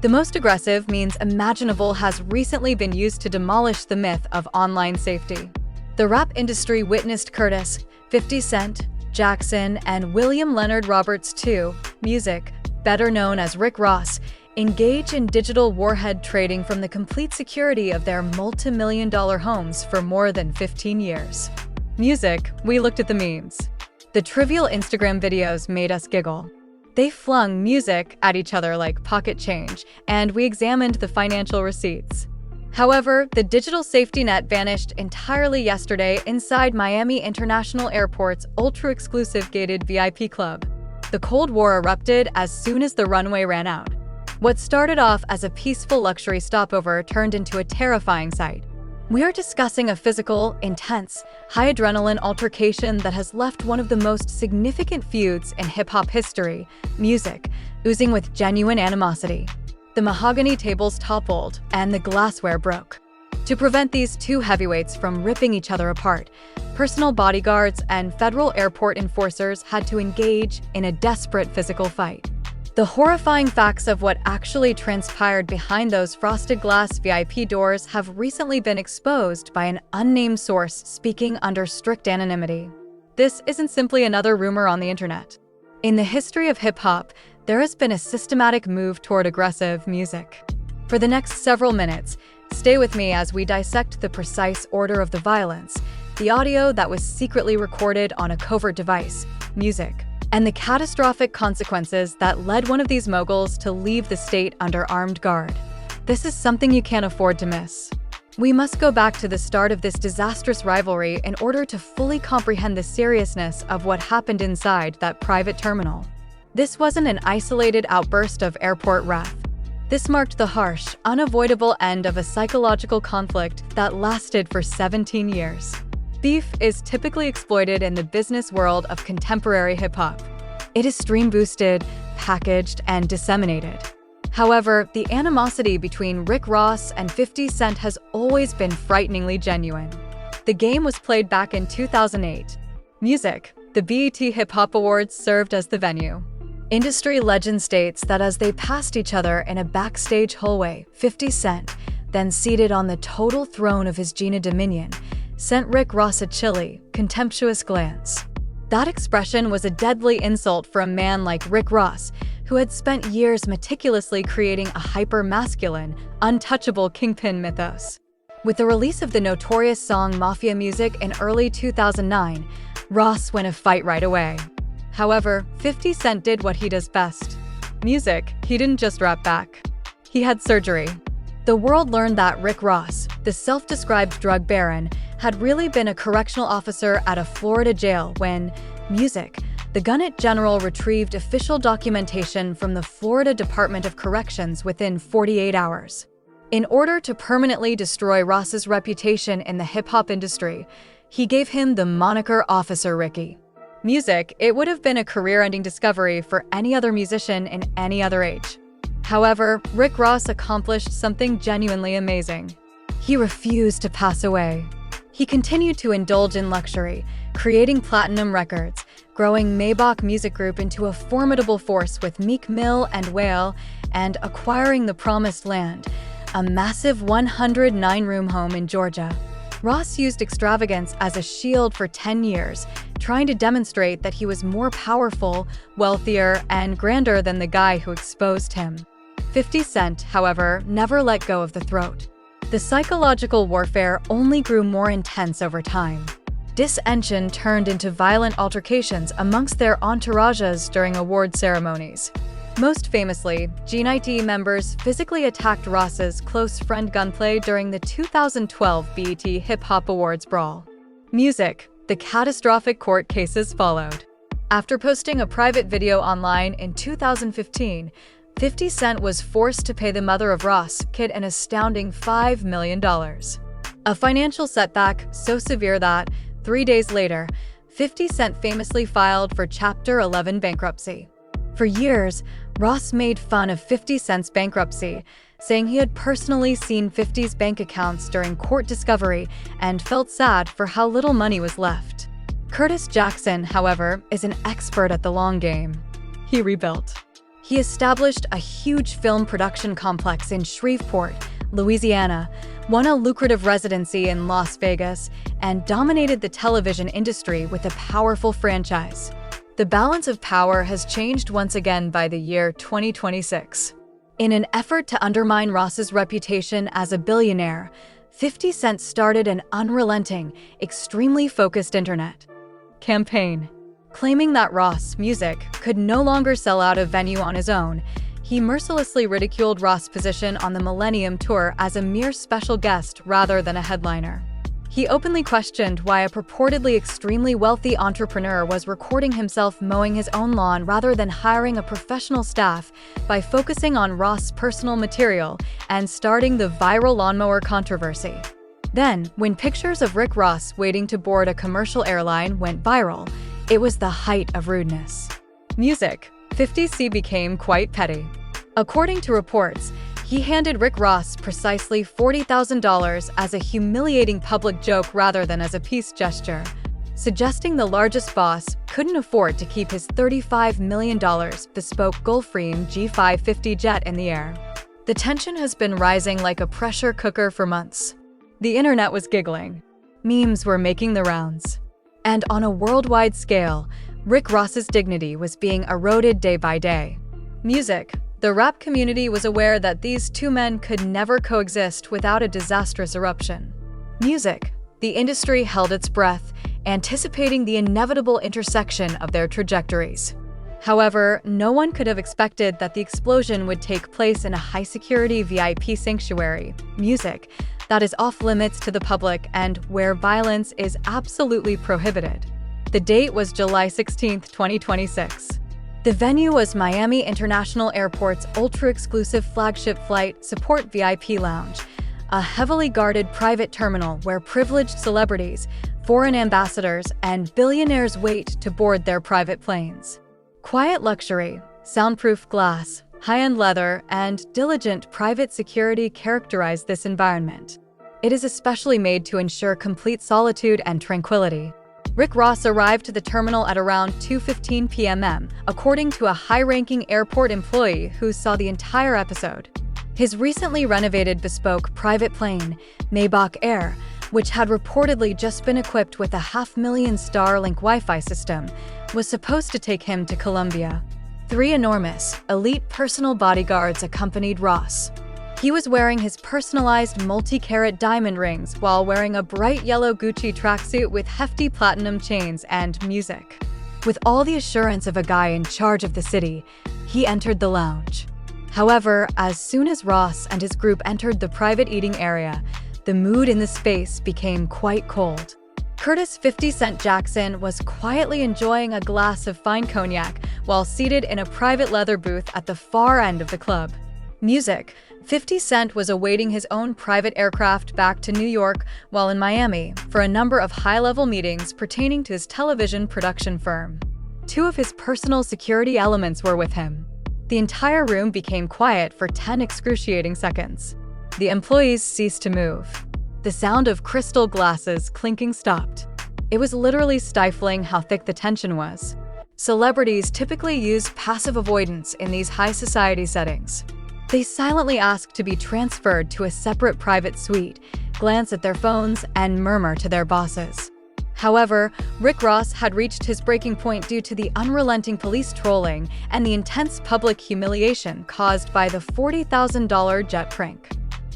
The most aggressive means imaginable has recently been used to demolish the myth of online safety. The rap industry witnessed Curtis, 50 Cent, Jackson, and William Leonard Roberts II, Music, better known as Rick Ross, engage in digital warhead trading from the complete security of their multi-million-dollar homes for more than 15 years. Music, we looked at the memes. The trivial Instagram videos made us giggle. They flung music at each other like pocket change, and we examined the financial receipts. However, the digital safety net vanished entirely yesterday inside Miami International Airport's ultra-exclusive gated VIP club. The Cold War erupted as soon as the runway ran out. What started off as a peaceful luxury stopover turned into a terrifying sight. We are discussing a physical, intense, high-adrenaline altercation that has left one of the most significant feuds in hip-hop history, music, oozing with genuine animosity. The mahogany tables toppled, and the glassware broke. To prevent these two heavyweights from ripping each other apart, personal bodyguards and federal airport enforcers had to engage in a desperate physical fight. The horrifying facts of what actually transpired behind those frosted glass VIP doors have recently been exposed by an unnamed source speaking under strict anonymity. This isn't simply another rumor on the internet. In the history of hip-hop, there has been a systematic move toward aggressive music. For the next several minutes, stay with me as we dissect the precise order of the violence, the audio that was secretly recorded on a covert device, music, and the catastrophic consequences that led one of these moguls to leave the state under armed guard. This is something you can't afford to miss. We must go back to the start of this disastrous rivalry in order to fully comprehend the seriousness of what happened inside that private terminal. This wasn't an isolated outburst of airport wrath. This marked the harsh, unavoidable end of a psychological conflict that lasted for 17 years. Beef is typically exploited in the business world of contemporary hip-hop. It is stream-boosted, packaged, and disseminated. However, the animosity between Rick Ross and 50 Cent has always been frighteningly genuine. The game was played back in 2008. Music, the BET Hip Hop Awards served as the venue. Industry legend states that as they passed each other in a backstage hallway, 50 Cent, then seated on the total throne of his Gina Dominion, sent Rick Ross a chilly, contemptuous glance. That expression was a deadly insult for a man like Rick Ross, who had spent years meticulously creating a hyper-masculine, untouchable kingpin mythos. With the release of the notorious song Mafia Music in early 2009, Ross won a fight right away. However, 50 Cent did what he does best. Music, he didn't just rap back. He had surgery. The world learned that Rick Ross, the self-described drug baron, had really been a correctional officer at a Florida jail when Music, the gunnery general, retrieved official documentation from the Florida Department of Corrections within 48 hours. In order to permanently destroy Ross's reputation in the hip-hop industry, he gave him the moniker Officer Ricky. Music, it would have been a career-ending discovery for any other musician in any other age. However, Rick Ross accomplished something genuinely amazing. He refused to pass away. He continued to indulge in luxury, creating platinum records, growing Maybach Music Group into a formidable force with Meek Mill and Whale, and acquiring the Promised Land, a massive 109-room home in Georgia. Ross used extravagance as a shield for 10 years, trying to demonstrate that he was more powerful, wealthier, and grander than the guy who exposed him. 50 Cent, however, never let go of the throat. The psychological warfare only grew more intense over time. Dissension turned into violent altercations amongst their entourages during award ceremonies. Most famously, G90 members physically attacked Ross's close friend Gunplay during the 2012 BET Hip Hop Awards brawl. Music, the catastrophic court cases followed. After posting a private video online in 2015, 50 Cent was forced to pay the mother of Ross, Kid, an astounding $5 million. A financial setback so severe that, 3 days later, 50 Cent famously filed for Chapter 11 bankruptcy. For years, Ross made fun of 50 Cent's bankruptcy, saying he had personally seen 50's bank accounts during court discovery and felt sad for how little money was left. Curtis Jackson, however, is an expert at the long game. He rebuilt. He established a huge film production complex in Shreveport, Louisiana, won a lucrative residency in Las Vegas, and dominated the television industry with a powerful franchise. The balance of power has changed once again by the year 2026. In an effort to undermine Ross's reputation as a billionaire, 50 Cent started an unrelenting, extremely focused internet campaign. Claiming that Ross Music could no longer sell out a venue on his own, he mercilessly ridiculed Ross' position on the Millennium Tour as a mere special guest rather than a headliner. He openly questioned why a purportedly extremely wealthy entrepreneur was recording himself mowing his own lawn rather than hiring a professional staff by focusing on Ross' personal material and starting the viral lawnmower controversy. Then, when pictures of Rick Ross waiting to board a commercial airline went viral, it was the height of rudeness. Music. 50 Cent became quite petty. According to reports, he handed Rick Ross precisely $40,000 as a humiliating public joke rather than as a peace gesture, suggesting the largest boss couldn't afford to keep his $35 million bespoke Gulfstream G550 jet in the air. The tension has been rising like a pressure cooker for months. The internet was giggling. Memes were making the rounds. And on a worldwide scale, Rick Ross's dignity was being eroded day by day. Music. The rap community was aware that these two men could never coexist without a disastrous eruption. Music. The industry held its breath, anticipating the inevitable intersection of their trajectories. However, no one could have expected that the explosion would take place in a high-security VIP sanctuary, Music, that is off-limits to the public and where violence is absolutely prohibited. The date was July 16, 2026. The venue was Miami International Airport's ultra-exclusive flagship flight support VIP lounge, a heavily guarded private terminal where privileged celebrities, foreign ambassadors, and billionaires wait to board their private planes. Quiet luxury, soundproof glass, high-end leather, and diligent private security characterize this environment. It is especially made to ensure complete solitude and tranquility. Rick Ross arrived to the terminal at around 2:15 p.m., according to a high-ranking airport employee who saw the entire episode. His recently renovated bespoke private plane, Maybach Air, which had reportedly just been equipped with a $500,000 Starlink Wi-Fi system, was supposed to take him to Colombia. 3 enormous, elite personal bodyguards accompanied Ross. He was wearing his personalized multi-carat diamond rings while wearing a bright yellow Gucci tracksuit with hefty platinum chains and Music. With all the assurance of a guy in charge of the city, he entered the lounge. However, as soon as Ross and his group entered the private eating area, the mood in the space became quite cold. Curtis 50 Cent Jackson was quietly enjoying a glass of fine cognac while seated in a private leather booth at the far end of the club. Music. 50 Cent was awaiting his own private aircraft back to New York while in Miami for a number of high-level meetings pertaining to his television production firm. 2 of his personal security elements were with him. The entire room became quiet for 10 excruciating seconds. The employees ceased to move. The sound of crystal glasses clinking stopped. It was literally stifling how thick the tension was. Celebrities typically use passive avoidance in these high society settings. They silently ask to be transferred to a separate private suite, glance at their phones, and murmur to their bosses. However, Rick Ross had reached his breaking point due to the unrelenting police trolling and the intense public humiliation caused by the $40,000 jet prank.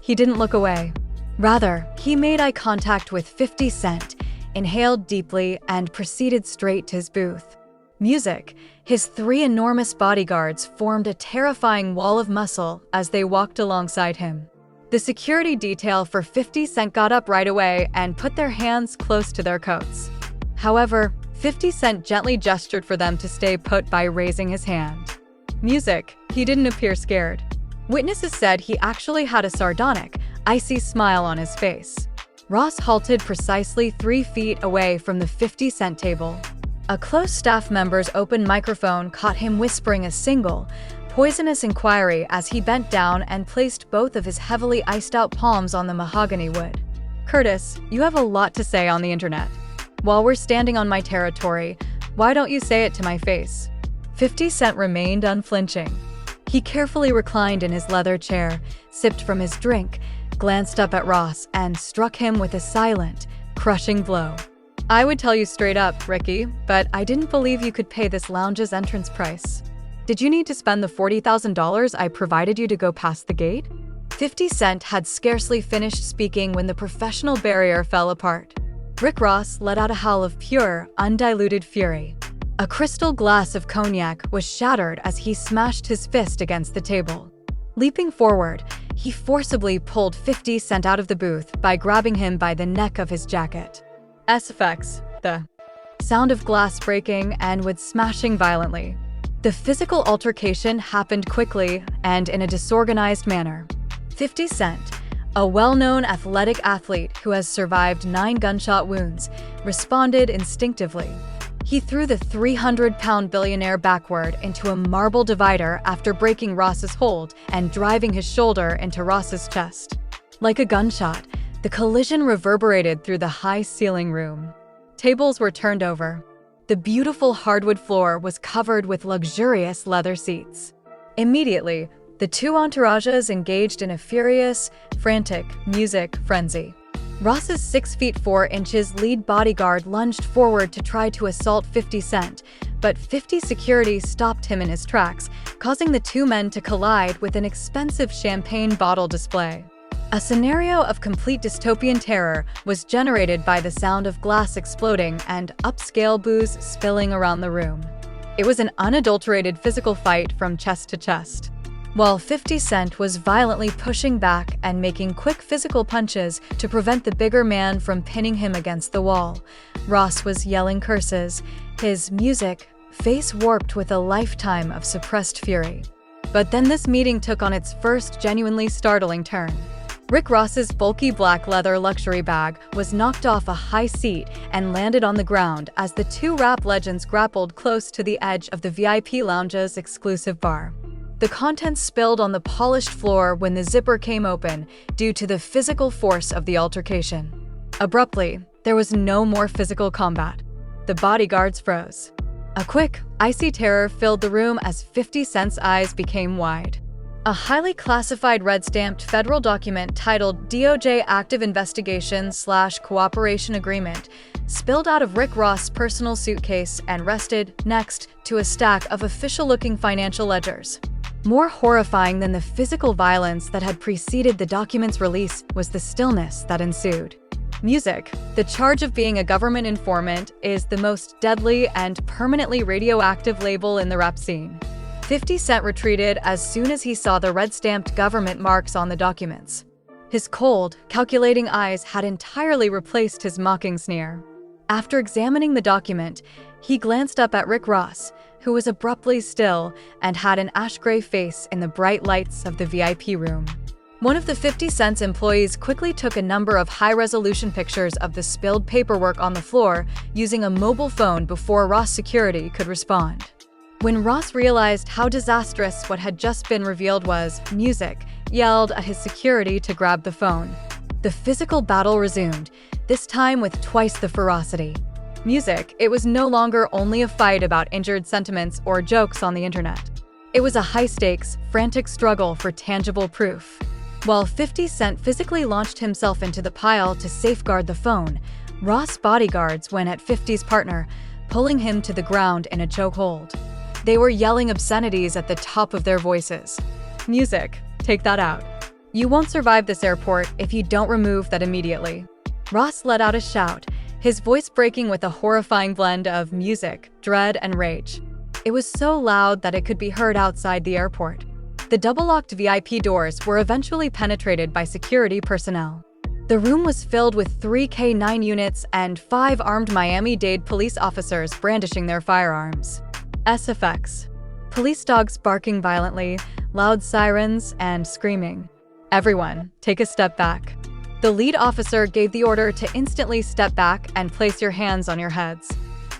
He didn't look away. Rather, he made eye contact with 50 Cent, inhaled deeply, and proceeded straight to his booth. Music. His 3 enormous bodyguards formed a terrifying wall of muscle as they walked alongside him. The security detail for 50 Cent got up right away and put their hands close to their coats. However, 50 Cent gently gestured for them to stay put by raising his hand. Music. He didn't appear scared. Witnesses said he actually had a sardonic, icy smile on his face. Ross halted precisely 3 feet away from the 50 Cent table. A close staff member's open microphone caught him whispering a single, poisonous inquiry as he bent down and placed both of his heavily iced-out palms on the mahogany wood. "Curtis, you have a lot to say on the internet. While we're standing on my territory, why don't you say it to my face?" 50 Cent remained unflinching. He carefully reclined in his leather chair, sipped from his drink, glanced up at Ross, and struck him with a silent, crushing blow. "I would tell you straight up, Ricky, but I didn't believe you could pay this lounge's entrance price. Did you need to spend the $40,000 I provided you to go past the gate?" 50 Cent had scarcely finished speaking when the professional barrier fell apart. Rick Ross let out a howl of pure, undiluted fury. A crystal glass of cognac was shattered as he smashed his fist against the table. Leaping forward, he forcibly pulled 50 Cent out of the booth by grabbing him by the neck of his jacket. SFX, the sound of glass breaking and wood smashing violently. The physical altercation happened quickly and in a disorganized manner. 50 Cent, a well-known athletic athlete who has survived 9 gunshot wounds, responded instinctively. He threw the 300-pound billionaire backward into a marble divider after breaking Ross's hold and driving his shoulder into Ross's chest. Like a gunshot, the collision reverberated through the high ceiling room. Tables were turned over. The beautiful hardwood floor was covered with luxurious leather seats. Immediately, the two entourages engaged in a furious, frantic music frenzy. Ross's 6 feet 4 inches lead bodyguard lunged forward to try to assault 50 Cent, but 50 security stopped him in his tracks, causing the two men to collide with an expensive champagne bottle display. A scenario of complete dystopian terror was generated by the sound of glass exploding and upscale booze spilling around the room. It was an unadulterated physical fight from chest to chest. While 50 Cent was violently pushing back and making quick physical punches to prevent the bigger man from pinning him against the wall, Ross was yelling curses, his music, face warped with a lifetime of suppressed fury. But then this meeting took on its first genuinely startling turn. Rick Ross's bulky black leather luxury bag was knocked off a high seat and landed on the ground as the two rap legends grappled close to the edge of the VIP lounge's exclusive bar. The contents spilled on the polished floor when the zipper came open due to the physical force of the altercation. Abruptly, there was no more physical combat. The bodyguards froze. A quick, icy terror filled the room as 50 Cent's eyes became wide. A highly classified red-stamped federal document titled DOJ Active Investigation/Cooperation Agreement spilled out of Rick Ross' personal suitcase and rested next to a stack of official-looking financial ledgers. More horrifying than the physical violence that had preceded the document's release was the stillness that ensued. Music, the charge of being a government informant, is the most deadly and permanently radioactive label in the rap scene. 50 Cent retreated as soon as he saw the red-stamped government marks on the documents. His cold, calculating eyes had entirely replaced his mocking sneer. After examining the document, he glanced up at Rick Ross, who was abruptly still and had an ash-gray face in the bright lights of the VIP room. One of the 50 Cent's employees quickly took a number of high-resolution pictures of the spilled paperwork on the floor using a mobile phone before Ross security could respond. When Ross realized how disastrous what had just been revealed was, Music yelled at his security to grab the phone. The physical battle resumed, this time with twice the ferocity. Music, it was no longer only a fight about injured sentiments or jokes on the internet. It was a high-stakes, frantic struggle for tangible proof. While 50 Cent physically launched himself into the pile to safeguard the phone, Ross' bodyguards went at 50's partner, pulling him to the ground in a chokehold. They were yelling obscenities at the top of their voices. Music, take that out. You won't survive this airport if you don't remove that immediately. Ross let out a shout, his voice breaking with a horrifying blend of music, dread, and rage. It was so loud that it could be heard outside the airport. The double-locked VIP doors were eventually penetrated by security personnel. The room was filled with 3 K-9 units and 5 armed Miami-Dade police officers brandishing their firearms. SFX. Police dogs barking violently, loud sirens, and screaming. Everyone, take a step back. The lead officer gave the order to instantly step back and place your hands on your heads.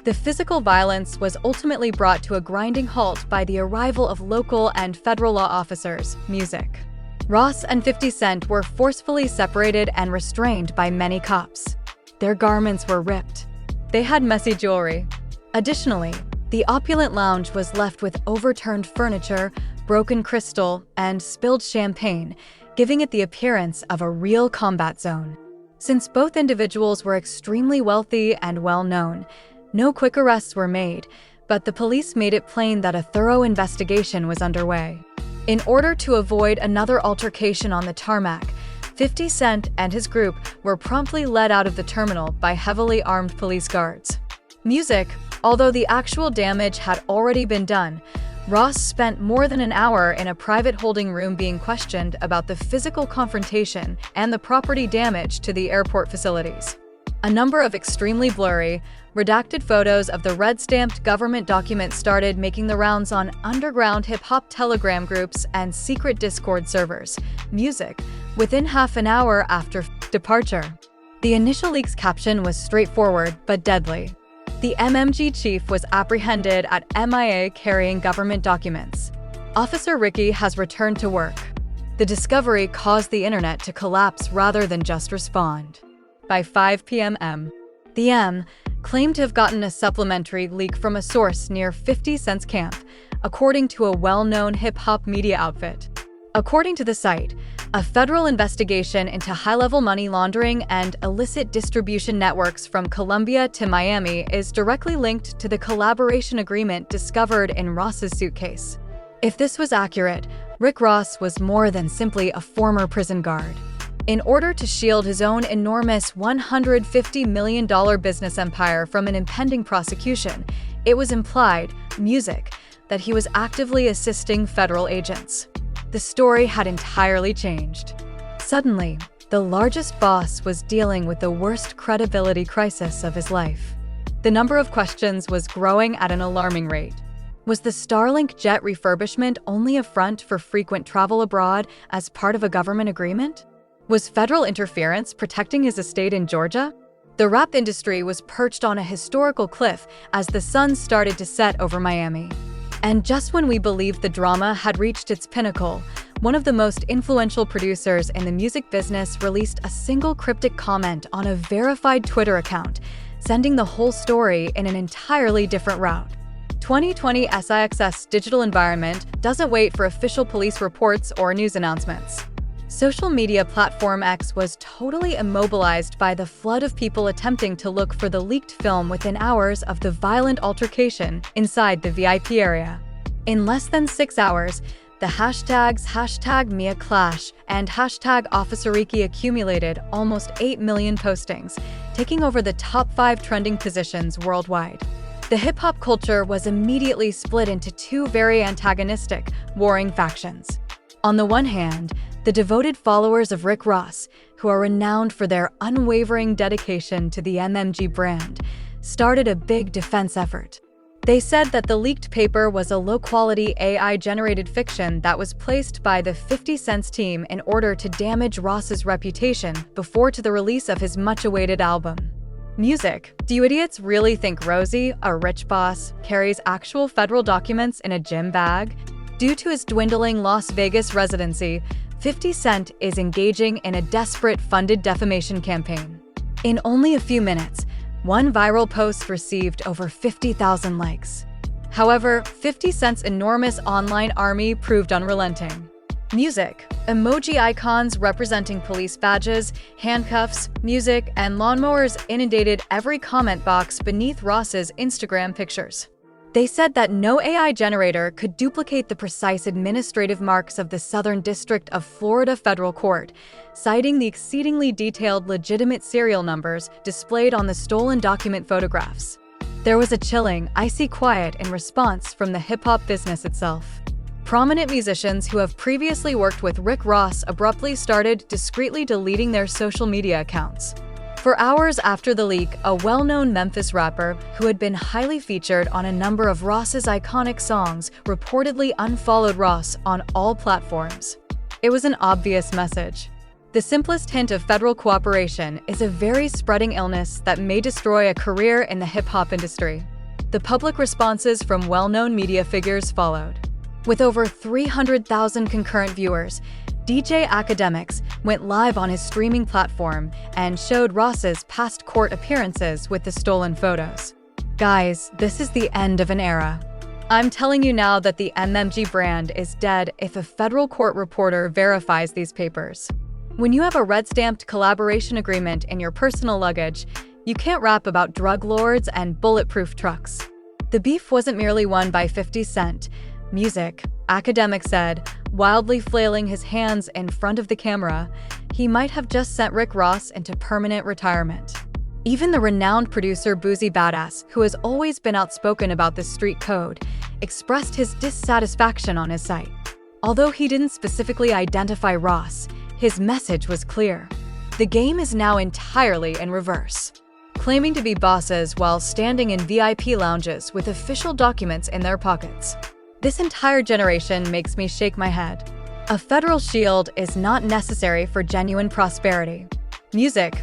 The physical violence was ultimately brought to a grinding halt by the arrival of local and federal law officers, Music. Ross and 50 Cent were forcefully separated and restrained by many cops. Their garments were ripped. They had messy jewelry. Additionally, the opulent lounge was left with overturned furniture, broken crystal, and spilled champagne, giving it the appearance of a real combat zone. Since both individuals were extremely wealthy and well-known, no quick arrests were made, but the police made it plain that a thorough investigation was underway. In order to avoid another altercation on the tarmac, 50 Cent and his group were promptly led out of the terminal by heavily armed police guards. Music, although the actual damage had already been done, Ross spent more than an hour in a private holding room being questioned about the physical confrontation and the property damage to the airport facilities. A number of extremely blurry, redacted photos of the red-stamped government document started making the rounds on underground hip-hop telegram groups and secret Discord servers. Music, within half an hour after departure. The initial leak's caption was straightforward but deadly. The MMG chief was apprehended at MIA carrying government documents. Officer Ricky has returned to work. The discovery caused the internet to collapse rather than just respond. By 5 p.m. The M claimed to have gotten a supplementary leak from a source near 50 Cent's camp, according to a well-known hip-hop media outfit. According to the site, a federal investigation into high-level money laundering and illicit distribution networks from Colombia to Miami is directly linked to the collaboration agreement discovered in Ross's suitcase. If this was accurate, Rick Ross was more than simply a former prison guard. In order to shield his own enormous $150 million business empire from an impending prosecution, it was implied, music, that he was actively assisting federal agents. The story had entirely changed. Suddenly, the largest boss was dealing with the worst credibility crisis of his life. The number of questions was growing at an alarming rate. Was the Starlink jet refurbishment only a front for frequent travel abroad as part of a government agreement? Was federal interference protecting his estate in Georgia? The rap industry was perched on a historical cliff as the sun started to set over Miami. And just when we believed the drama had reached its pinnacle, one of the most influential producers in the music business released a single cryptic comment on a verified Twitter account, sending the whole story in an entirely different route. 2020 SIX's digital environment doesn't wait for official police reports or news announcements. Social media platform X was totally immobilized by the flood of people attempting to look for the leaked film within hours of the violent altercation inside the VIP area. In less than 6 hours, the hashtags #MiaClash and #OfficerRicky accumulated almost 8 million postings, taking over the top 5 trending positions worldwide. The hip-hop culture was immediately split into two very antagonistic, warring factions. On the one hand, the devoted followers of Rick Ross, who are renowned for their unwavering dedication to the MMG brand, started a big defense effort. They said that the leaked paper was a low-quality AI-generated fiction that was placed by the 50 Cent's team in order to damage Ross's reputation before to the release of his much-awaited album. Music. Do you idiots really think Rosie, a rich boss, carries actual federal documents in a gym bag? Due to his dwindling Las Vegas residency, 50 Cent is engaging in a desperate funded defamation campaign. In only a few minutes, one viral post received over 50,000 likes. However, 50 Cent's enormous online army proved unrelenting. Music. Emoji icons representing police badges, handcuffs, music, and lawnmowers inundated every comment box beneath Ross's Instagram pictures. They said that no AI generator could duplicate the precise administrative marks of the Southern District of Florida Federal Court, citing the exceedingly detailed legitimate serial numbers displayed on the stolen document photographs. There was a chilling, icy quiet in response from the hip-hop business itself. Prominent musicians who have previously worked with Rick Ross abruptly started discreetly deleting their social media accounts. For hours after the leak, a well-known Memphis rapper who had been highly featured on a number of Ross's iconic songs reportedly unfollowed Ross on all platforms. It was an obvious message. The simplest hint of federal cooperation is a very spreading illness that may destroy a career in the hip-hop industry. The public responses from well-known media figures followed. With over 300,000 concurrent viewers, DJ Academics went live on his streaming platform and showed Ross's past court appearances with the stolen photos. Guys, this is the end of an era. I'm telling you now that the MMG brand is dead if a federal court reporter verifies these papers. When you have a red-stamped collaboration agreement in your personal luggage, you can't rap about drug lords and bulletproof trucks. The beef wasn't merely won by 50 Cent. Music, academic said, wildly flailing his hands in front of the camera, he might have just sent Rick Ross into permanent retirement. Even the renowned producer Boozy Badass, who has always been outspoken about the street code, expressed his dissatisfaction on his site. Although he didn't specifically identify Ross, his message was clear. The game is now entirely in reverse. Claiming to be bosses while standing in VIP lounges with official documents in their pockets. This entire generation makes me shake my head. A federal shield is not necessary for genuine prosperity. Music,